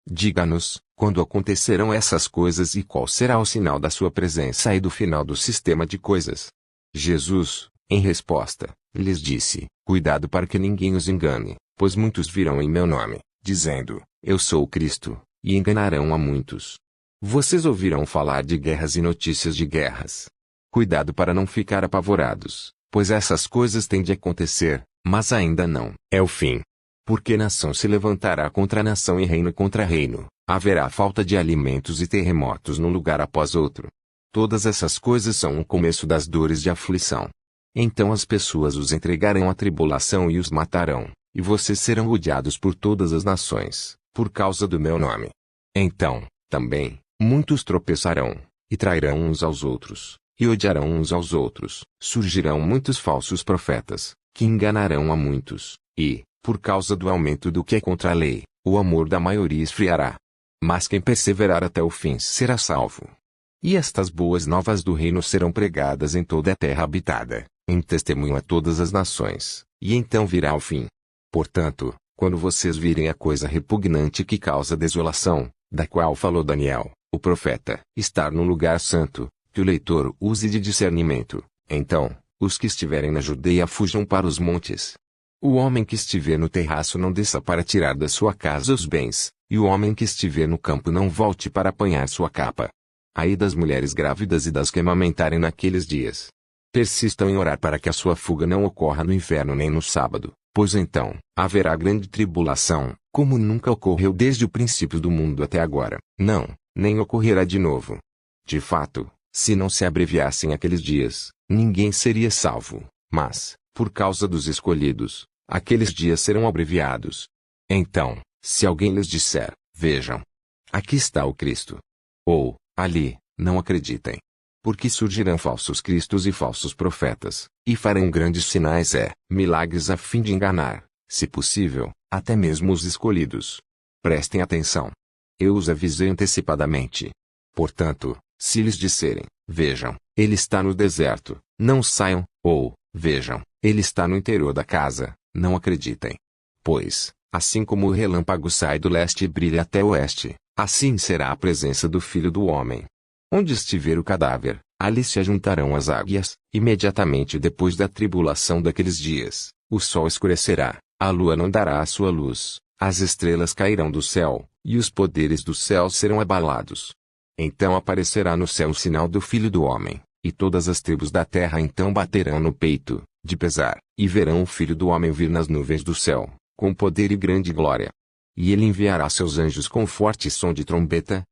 Diga-nos, quando acontecerão essas coisas e qual será o sinal da sua presença e do final do sistema de coisas? Jesus, em resposta, lhes disse: Cuidado para que ninguém os engane, pois muitos virão em meu nome, dizendo: Eu sou o Cristo, e enganarão a muitos. Vocês ouvirão falar de guerras e notícias de guerras. Cuidado para não ficar apavorados, pois essas coisas têm de acontecer, mas ainda não é o fim. Porque nação se levantará contra nação e reino contra reino, haverá falta de alimentos e terremotos num lugar após outro. Todas essas coisas são o começo das dores de aflição. Então as pessoas os entregarão à tribulação e os matarão, e vocês serão odiados por todas as nações, por causa do meu nome. Então, também, muitos tropeçarão, e trairão uns aos outros, e odiarão uns aos outros. Surgirão muitos falsos profetas, que enganarão a muitos, e, por causa do aumento do que é contra a lei, o amor da maioria esfriará. Mas quem perseverar até o fim será salvo. E estas boas novas do reino serão pregadas em toda a terra habitada, em testemunho a todas as nações, e então virá o fim. Portanto, quando vocês virem a coisa repugnante que causa desolação, da qual falou Daniel, o profeta, estar no lugar santo, que o leitor use de discernimento, então, os que estiverem na Judeia fujam para os montes. O homem que estiver no terraço não desça para tirar da sua casa os bens, e o homem que estiver no campo não volte para apanhar sua capa. Ai das mulheres grávidas e das que amamentarem naqueles dias. Persistam em orar para que a sua fuga não ocorra no inverno nem no sábado, pois então, haverá grande tribulação, como nunca ocorreu desde o princípio do mundo até agora. Não, nem ocorrerá de novo. De fato, se não se abreviassem aqueles dias, ninguém seria salvo, mas, por causa dos escolhidos, aqueles dias serão abreviados. Então, se alguém lhes disser: Vejam, aqui está o Cristo, ou, ali, não acreditem. Porque surgirão falsos cristos e falsos profetas, e farão grandes sinais milagres a fim de enganar, se possível, até mesmo os escolhidos. Prestem atenção. Eu os avisei antecipadamente. Portanto, se lhes disserem: Vejam, ele está no deserto, não saiam, ou, Vejam, ele está no interior da casa, não acreditem. Pois, assim como o relâmpago sai do leste e brilha até o oeste, assim será a presença do Filho do Homem. Onde estiver o cadáver, ali se ajuntarão as águias. Imediatamente depois da tribulação daqueles dias, o sol escurecerá, a lua não dará a sua luz, as estrelas cairão do céu, e os poderes do céu serão abalados. Então aparecerá no céu o sinal do Filho do Homem, e todas as tribos da terra então baterão no peito, de pesar, e verão o Filho do Homem vir nas nuvens do céu, com poder e grande glória. E ele enviará seus anjos com forte som de trombeta,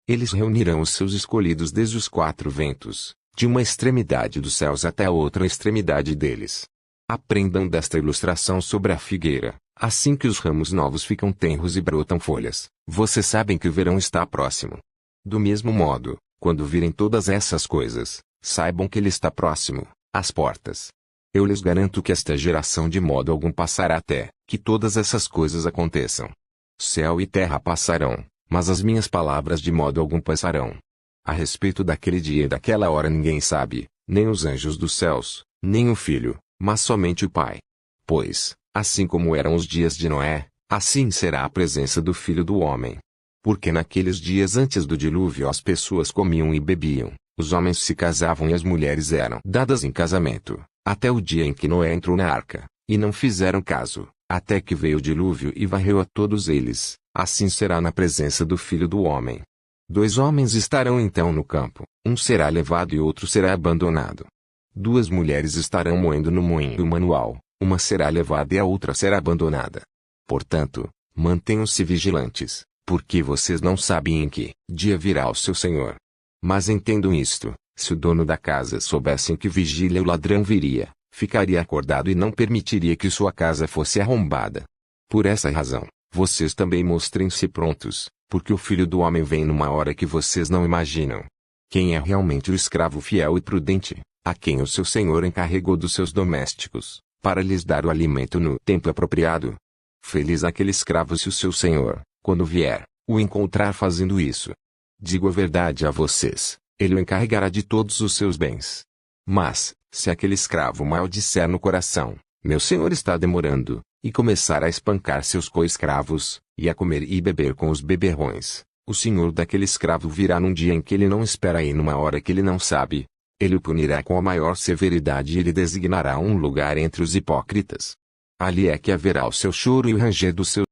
eles reunirão os seus escolhidos desde os quatro ventos, de uma extremidade dos céus até a outra extremidade deles. Aprendam desta ilustração sobre a figueira: assim que os ramos novos ficam tenros e brotam folhas, vocês sabem que o verão está próximo. Do mesmo modo, quando virem todas essas coisas, saibam que ele está próximo, às portas. Eu lhes garanto que esta geração de modo algum passará até que todas essas coisas aconteçam. Céu e terra passarão, mas as minhas palavras de modo algum passarão. A respeito daquele dia e daquela hora ninguém sabe, nem os anjos dos céus, nem o Filho, mas somente o Pai. Pois, assim como eram os dias de Noé, assim será a presença do Filho do Homem. Porque naqueles dias antes do dilúvio as pessoas comiam e bebiam, os homens se casavam e as mulheres eram dadas em casamento, até o dia em que Noé entrou na arca, e não fizeram caso, até que veio o dilúvio e varreu a todos eles. Assim será na presença do Filho do Homem. 2 homens estarão então no campo, um será levado e outro será abandonado. 2 mulheres estarão moendo no moinho manual, uma será levada e a outra será abandonada. Portanto, mantenham-se vigilantes, porque vocês não sabem em que dia virá o seu Senhor. Mas entendam isto: se o dono da casa soubesse em que vigília o ladrão viria, ficaria acordado e não permitiria que sua casa fosse arrombada. Por essa razão, vocês também mostrem-se prontos, porque o Filho do Homem vem numa hora que vocês não imaginam. Quem é realmente o escravo fiel e prudente, a quem o seu senhor encarregou dos seus domésticos, para lhes dar o alimento no tempo apropriado? Feliz aquele escravo se o seu senhor, quando vier, o encontrar fazendo isso. Digo a verdade a vocês, ele o encarregará de todos os seus bens. Mas, se aquele escravo mal disser no coração: meu senhor está demorando, e começar a espancar seus co-escravos, e a comer e beber com os beberrões, o senhor daquele escravo virá num dia em que ele não espera e numa hora que ele não sabe. Ele o punirá com a maior severidade e lhe designará um lugar entre os hipócritas. Ali é que haverá o seu choro e o ranger dos seus